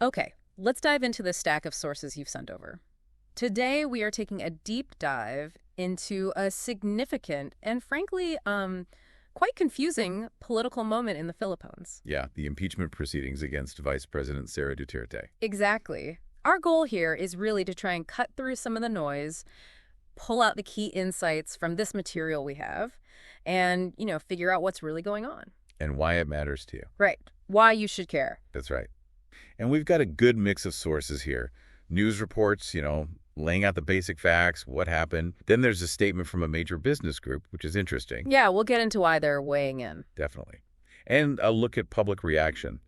Okay, let's dive into the stack of sources you've sent over. Today, we are taking a deep dive into a significant and frankly, quite confusing political moment in the Philippines. Yeah, the impeachment proceedings against Vice President Sara Duterte. Exactly. Our goal here is really to try and cut through some of the noise, pull out the key insights from this material we have, and, figure out what's really going on. And why it matters to you. Right. Why you should care. That's right. And we've got a good mix of sources here. News reports, laying out the basic facts, what happened. Then there's a statement from a major business group, which is interesting. Yeah, we'll get into why they're weighing in. Definitely. And a look at public reaction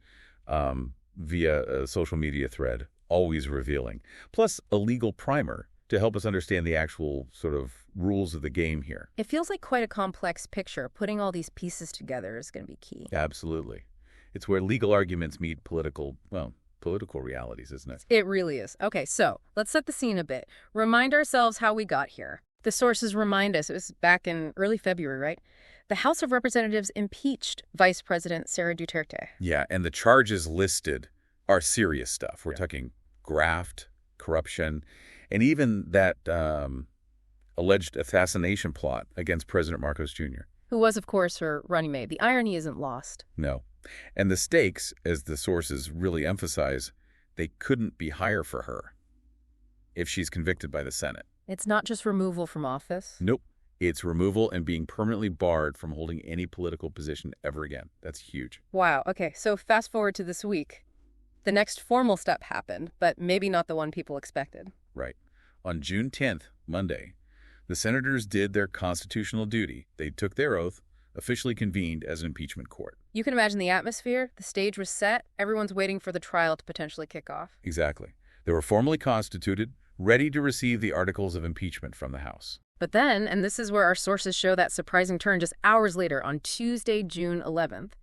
via a social media thread, always revealing. Plus a legal primer to help us understand the actual sort of rules of the game here. It feels like quite a complex picture. Putting all these pieces together is going to be key. Absolutely. It's where legal arguments meet political realities, isn't it? It really is. Okay, so let's set the scene a bit. Remind ourselves how we got here. The sources remind us, it was back in early February, right? The House of Representatives impeached Vice President Sara Duterte. Yeah, and the charges listed are serious stuff. We're talking graft, corruption, and even that alleged assassination plot against President Marcos Jr. Who was, of course, her running mate. The irony isn't lost. No. And the stakes, as the sources really emphasize, they couldn't be higher for her if she's convicted by the Senate. It's not just removal from office. Nope. It's removal and being permanently barred from holding any political position ever again. That's huge. Wow. Okay, so fast forward to this week. The next formal step happened, but maybe not the one people expected. Right. On June 10th, Monday, the senators did their constitutional duty. They took their oath, officially convened as an impeachment court. You can imagine the atmosphere. The stage was set. Everyone's waiting for the trial to potentially kick off. Exactly. They were formally constituted, ready to receive the Articles of Impeachment from the House. But then, and this is where our sources show that surprising turn just hours later, on Tuesday, June 11th,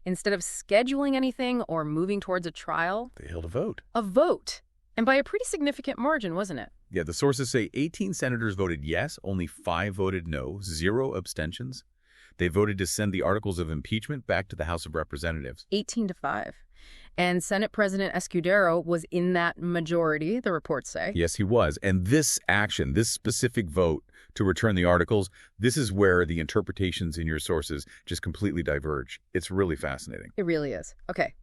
instead of scheduling anything or moving towards a trial, They held a vote. a vote. And by a pretty significant margin, wasn't it? Yeah, the sources say 18 senators voted yes, only 5 voted no, 0 abstentions. They voted to send the Articles of Impeachment back to the House of Representatives. 18-5. And Senate President Escudero was in that majority, the reports say. Yes, he was. And this action, this specific vote to return the articles, this is where the interpretations in your sources just completely diverge. It's really fascinating. It really is. Okay.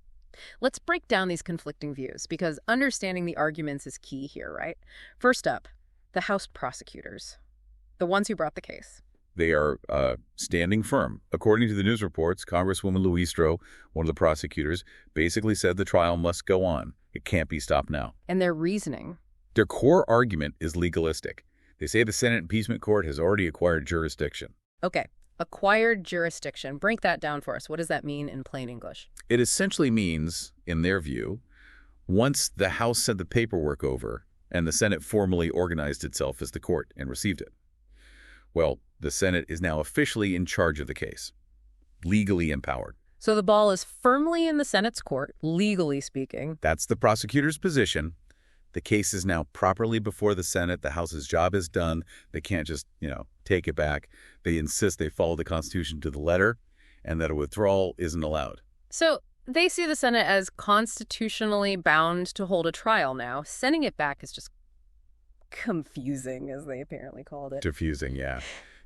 Let's break down these conflicting views, because understanding the arguments is key here, right? First up, the House prosecutors, the ones who brought the case. They are standing firm. According to the news reports, Congresswoman Luistro, one of the prosecutors, basically said the trial must go on. It can't be stopped now. And their reasoning. Their core argument is legalistic. They say the Senate Impeachment Court has already acquired jurisdiction. Okay. Acquired jurisdiction. Break that down for us. What does that mean in plain English? It essentially means, in their view, once the House sent the paperwork over and the Senate formally organized itself as the court and received it, well, the Senate is now officially in charge of the case, legally empowered. So the ball is firmly in the Senate's court, legally speaking. That's the prosecutor's position. The case is now properly before the Senate. The House's job is done. They can't just, take it back. They insist they follow the Constitution to the letter and that a withdrawal isn't allowed. So they see the Senate as constitutionally bound to hold a trial now. Sending it back is just confusing, as they apparently called it. Diffusing, yeah.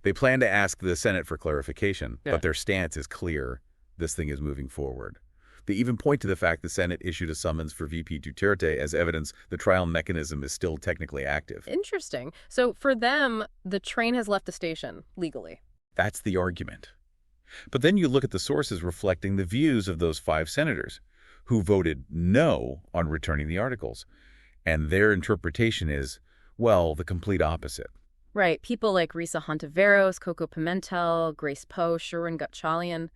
They plan to ask the Senate for clarification, but their stance is clear. This thing is moving forward. They even point to the fact the Senate issued a summons for VP Duterte as evidence the trial mechanism is still technically active. Interesting. So for them, the train has left the station, legally. That's the argument. But then you look at the sources reflecting the views of those 5 senators who voted no on returning the articles. And their interpretation is, well, the complete opposite. Right. People like Risa Hontiveros, Coco Pimentel, Grace Poe, Sherwin Gutchalian.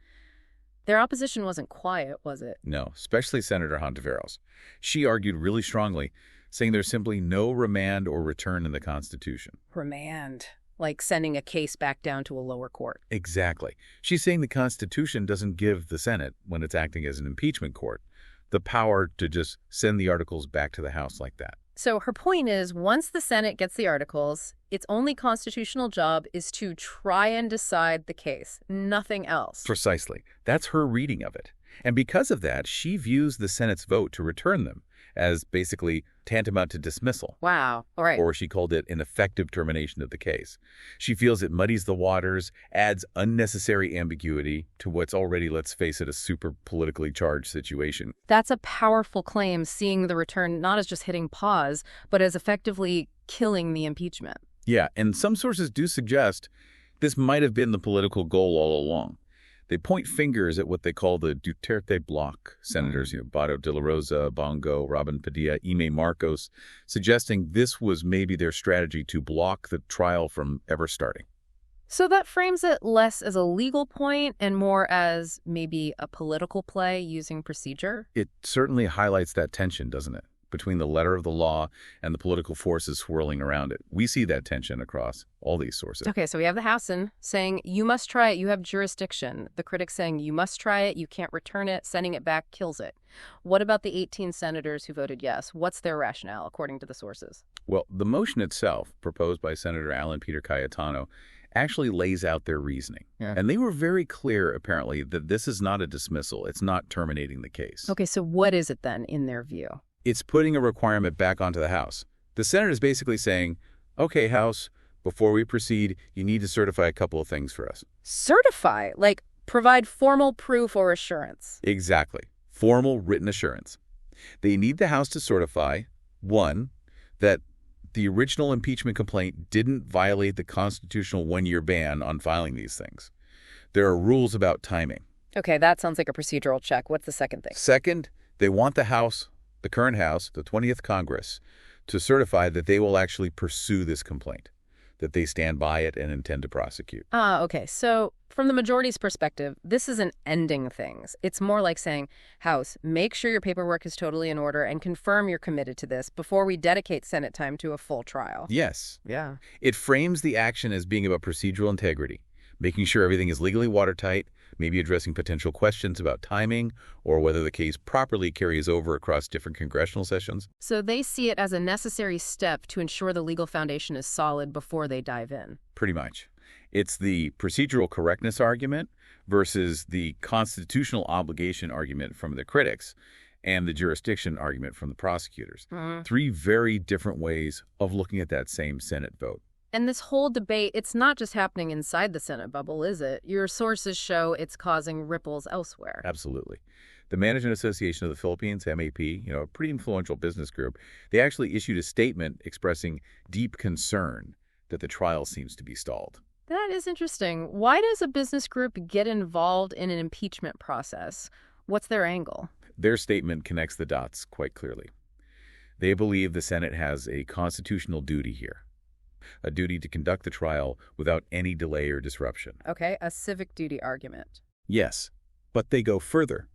Their opposition wasn't quiet, was it? No, especially Senator Hontiveros. She argued really strongly, saying there's simply no remand or return in the Constitution. Remand. Like sending a case back down to a lower court. Exactly. She's saying the Constitution doesn't give the Senate, when it's acting as an impeachment court, the power to just send the articles back to the House like that. So her point is, once the Senate gets the articles, its only constitutional job is to try and decide the case, nothing else. Precisely. That's her reading of it. And because of that, she views the Senate's vote to return them as basically tantamount to dismissal. Wow. All right. Or she called it an effective termination of the case. She feels it muddies the waters, adds unnecessary ambiguity to what's already, let's face it, a super politically charged situation. That's a powerful claim, seeing the return not as just hitting pause, but as effectively killing the impeachment. Yeah, and some sources do suggest this might have been the political goal all along. They point fingers at what they call the Duterte bloc senators, Beto de la Rosa, Bongo, Robin Padilla, Ime Marcos, suggesting this was maybe their strategy to block the trial from ever starting. So that frames it less as a legal point and more as maybe a political play using procedure? It certainly highlights that tension, doesn't it, between the letter of the law and the political forces swirling around it. We see that tension across all these sources. Okay, so we have the House saying, you must try it, you have jurisdiction. The critics saying, you must try it, you can't return it, sending it back kills it. What about the 18 senators who voted yes? What's their rationale, according to the sources? Well, the motion itself, proposed by Senator Alan Peter Cayetano, actually lays out their reasoning. Yeah. And they were very clear, apparently, that this is not a dismissal. It's not terminating the case. Okay, so what is it then, in their view? It's putting a requirement back onto the House. The Senate is basically saying, okay, House, before we proceed, you need to certify a couple of things for us. Certify? Like provide formal proof or assurance? Exactly. Formal written assurance. They need the House to certify, one, that the original impeachment complaint didn't violate the constitutional one-year ban on filing these things. There are rules about timing. Okay, that sounds like a procedural check. What's the second thing? Second, they want the House, the current House, the 20th Congress, to certify that they will actually pursue this complaint, that they stand by it and intend to prosecute. Okay. So from the majority's perspective, this isn't ending things. It's more like saying, House, make sure your paperwork is totally in order and confirm you're committed to this before we dedicate Senate time to a full trial. Yes. Yeah. It frames the action as being about procedural integrity, making sure everything is legally watertight, maybe addressing potential questions about timing or whether the case properly carries over across different congressional sessions. So they see it as a necessary step to ensure the legal foundation is solid before they dive in. Pretty much. It's the procedural correctness argument versus the constitutional obligation argument from the critics and the jurisdiction argument from the prosecutors. Three very different ways of looking at that same Senate vote. And this whole debate, it's not just happening inside the Senate bubble, is it? Your sources show it's causing ripples elsewhere. Absolutely. The Management Association of the Philippines, MAP, a pretty influential business group, they actually issued a statement expressing deep concern that the trial seems to be stalled. That is interesting. Why does a business group get involved in an impeachment process? What's their angle? Their statement connects the dots quite clearly. They believe the Senate has a constitutional duty here, a duty to conduct the trial without any delay or disruption. Okay, a civic duty argument. Yes, but they go further.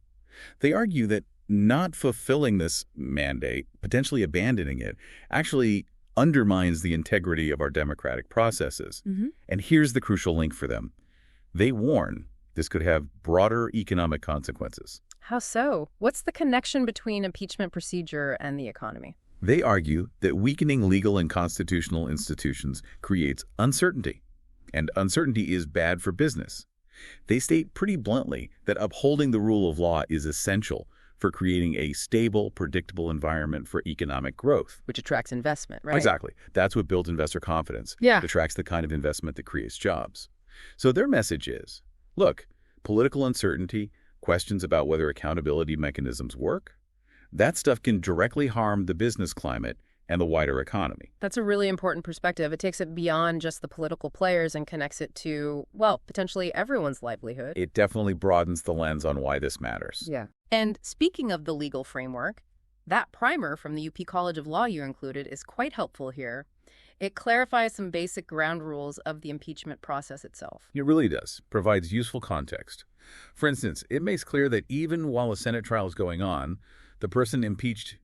They argue that not fulfilling this mandate, potentially abandoning it, actually undermines the integrity of our democratic processes. And here's the crucial link for them. They warn this could have broader economic consequences. How so? What's the connection between impeachment procedure and the economy? They argue that weakening legal and constitutional institutions creates uncertainty, and uncertainty is bad for business. They state pretty bluntly that upholding the rule of law is essential for creating a stable, predictable environment for economic growth. Which attracts investment, right? Exactly. That's what builds investor confidence. Yeah. It attracts the kind of investment that creates jobs. So their message is, look, political uncertainty, questions about whether accountability mechanisms work, that stuff can directly harm the business climate and the wider economy. That's a really important perspective. It takes it beyond just the political players and connects it to, well, potentially everyone's livelihood. It definitely broadens the lens on why this matters. Yeah. And speaking of the legal framework, that primer from the UP College of Law you included is quite helpful here. It clarifies some basic ground rules of the impeachment process itself. It really does. Provides useful context. For instance, it makes clear that even while a Senate trial is going on, the person impeached,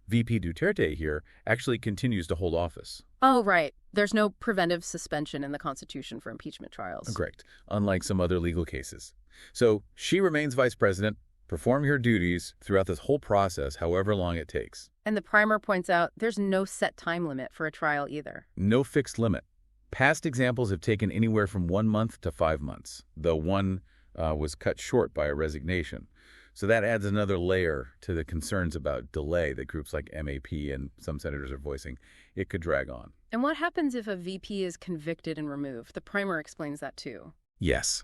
VP Duterte here, actually continues to hold office. Oh, right. There's no preventive suspension in the Constitution for impeachment trials. Correct, unlike some other legal cases. So she remains vice president, performing her duties throughout this whole process, however long it takes. And the primer points out there's no set time limit for a trial either. No fixed limit. Past examples have taken anywhere from 1 month to 5 months, though one was cut short by a resignation. So that adds another layer to the concerns about delay that groups like MAP and some senators are voicing. It could drag on. And what happens if a VP is convicted and removed? The primer explains that too. Yes.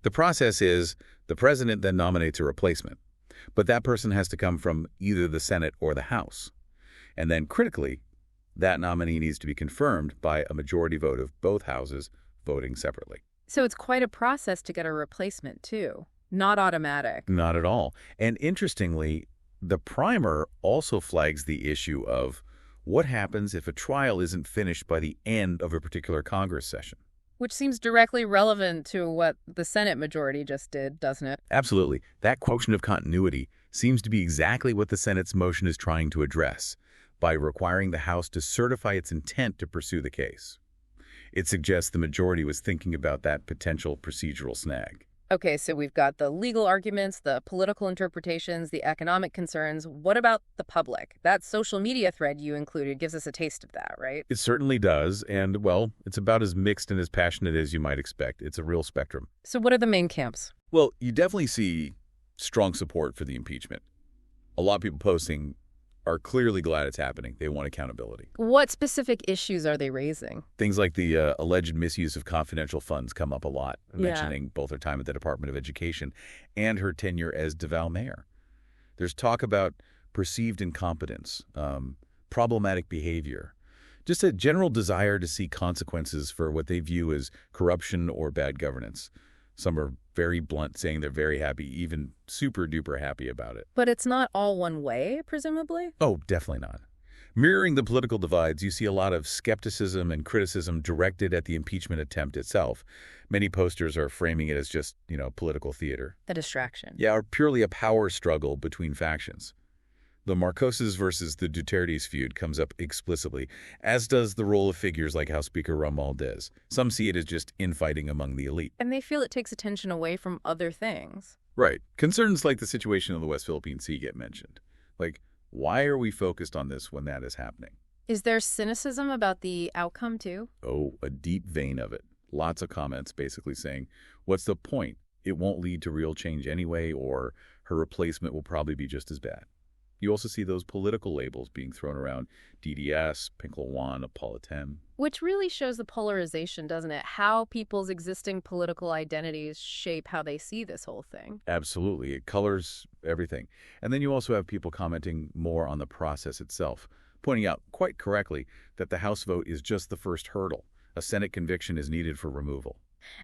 The process is the president then nominates a replacement, but that person has to come from either the Senate or the House. And then critically, that nominee needs to be confirmed by a majority vote of both houses voting separately. So it's quite a process to get a replacement too. Not automatic. Not at all. And interestingly, the primer also flags the issue of what happens if a trial isn't finished by the end of a particular Congress session. Which seems directly relevant to what the Senate majority just did, doesn't it? Absolutely. That quotient of continuity seems to be exactly what the Senate's motion is trying to address by requiring the House to certify its intent to pursue the case. It suggests the majority was thinking about that potential procedural snag. Okay, so we've got the legal arguments, the political interpretations, the economic concerns. What about the public? That social media thread you included gives us a taste of that, right? It certainly does, and, well, it's about as mixed and as passionate as you might expect. It's a real spectrum. So what are the main camps? Well, you definitely see strong support for the impeachment. A lot of people posting are clearly glad it's happening. They want accountability. What specific issues are they raising? Things like the alleged misuse of confidential funds come up a lot, mentioning both her time at the Department of Education and her tenure as Davao mayor. There's talk about perceived incompetence, problematic behavior, just a general desire to see consequences for what they view as corruption or bad governance. Some are very blunt, saying they're very happy, even super-duper happy about it. But it's not all one way, presumably? Oh, definitely not. Mirroring the political divides, you see a lot of skepticism and criticism directed at the impeachment attempt itself. Many posters are framing it as just, political theater. The distraction. Yeah, or purely a power struggle between factions. The Marcoses versus the Dutertes feud comes up explicitly, as does the role of figures like House Speaker Romualdez. Some see it as just infighting among the elite. And they feel it takes attention away from other things. Right. Concerns like the situation in the West Philippine Sea get mentioned. Like, why are we focused on this when that is happening? Is there cynicism about the outcome, too? Oh, a deep vein of it. Lots of comments basically saying, what's the point? It won't lead to real change anyway, or her replacement will probably be just as bad. You also see those political labels being thrown around, DDS, Pinklawan, Napolitan. Which really shows the polarization, doesn't it? How people's existing political identities shape how they see this whole thing. Absolutely. It colors everything. And then you also have people commenting more on the process itself, pointing out quite correctly that the House vote is just the first hurdle. A Senate conviction is needed for removal.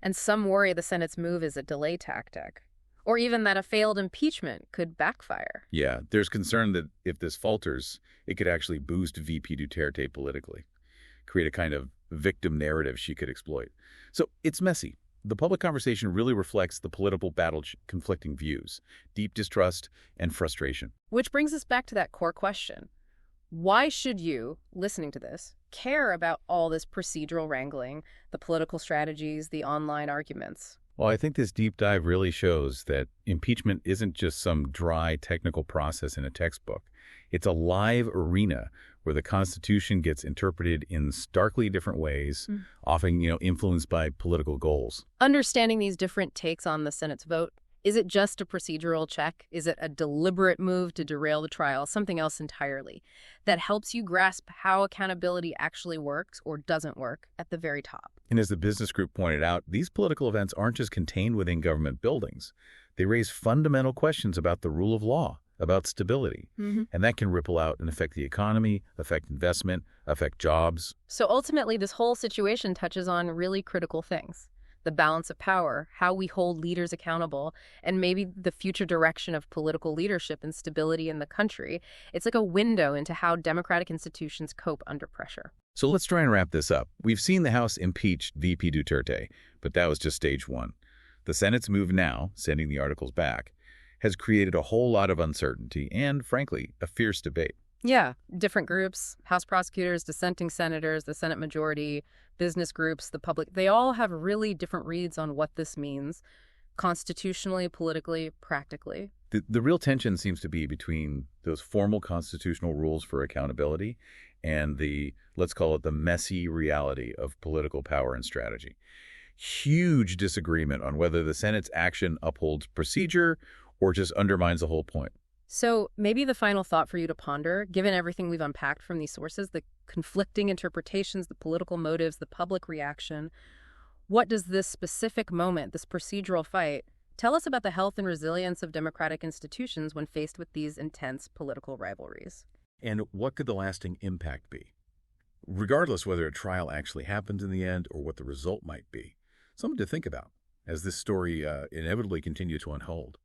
And some worry the Senate's move is a delay tactic. Or even that a failed impeachment could backfire. Yeah, there's concern that if this falters, it could actually boost VP Duterte politically, create a kind of victim narrative she could exploit. So it's messy. The public conversation really reflects the political battle's conflicting views, deep distrust, and frustration. Which brings us back to that core question. Why should you, listening to this, care about all this procedural wrangling, the political strategies, the online arguments? Well, I think this deep dive really shows that impeachment isn't just some dry technical process in a textbook. It's a live arena where the Constitution gets interpreted in starkly different ways, often, influenced by political goals. Understanding these different takes on the Senate's vote, is it just a procedural check? Is it a deliberate move to derail the trial? Something else entirely that helps you grasp how accountability actually works or doesn't work at the very top. And as the business group pointed out, these political events aren't just contained within government buildings. They raise fundamental questions about the rule of law, about stability. And that can ripple out and affect the economy, affect investment, affect jobs. So ultimately, this whole situation touches on really critical things. The balance of power, how we hold leaders accountable, and maybe the future direction of political leadership and stability in the country. It's like a window into how democratic institutions cope under pressure. So let's try and wrap this up. We've seen the House impeach VP Duterte, but that was just stage one. The Senate's move now, sending the articles back, has created a whole lot of uncertainty and, frankly, a fierce debate. Yeah, different groups, House prosecutors, dissenting senators, the Senate majority, business groups, the public, they all have really different reads on what this means constitutionally, politically, practically. The real tension seems to be between those formal constitutional rules for accountability and the, let's call it the messy reality of political power and strategy. Huge disagreement on whether the Senate's action upholds procedure or just undermines the whole point. So maybe the final thought for you to ponder, given everything we've unpacked from these sources, the conflicting interpretations, the political motives, the public reaction, what does this specific moment, this procedural fight, tell us about the health and resilience of democratic institutions when faced with these intense political rivalries? And what could the lasting impact be? Regardless whether a trial actually happens in the end or what the result might be. Something to think about as this story inevitably continues to unfold.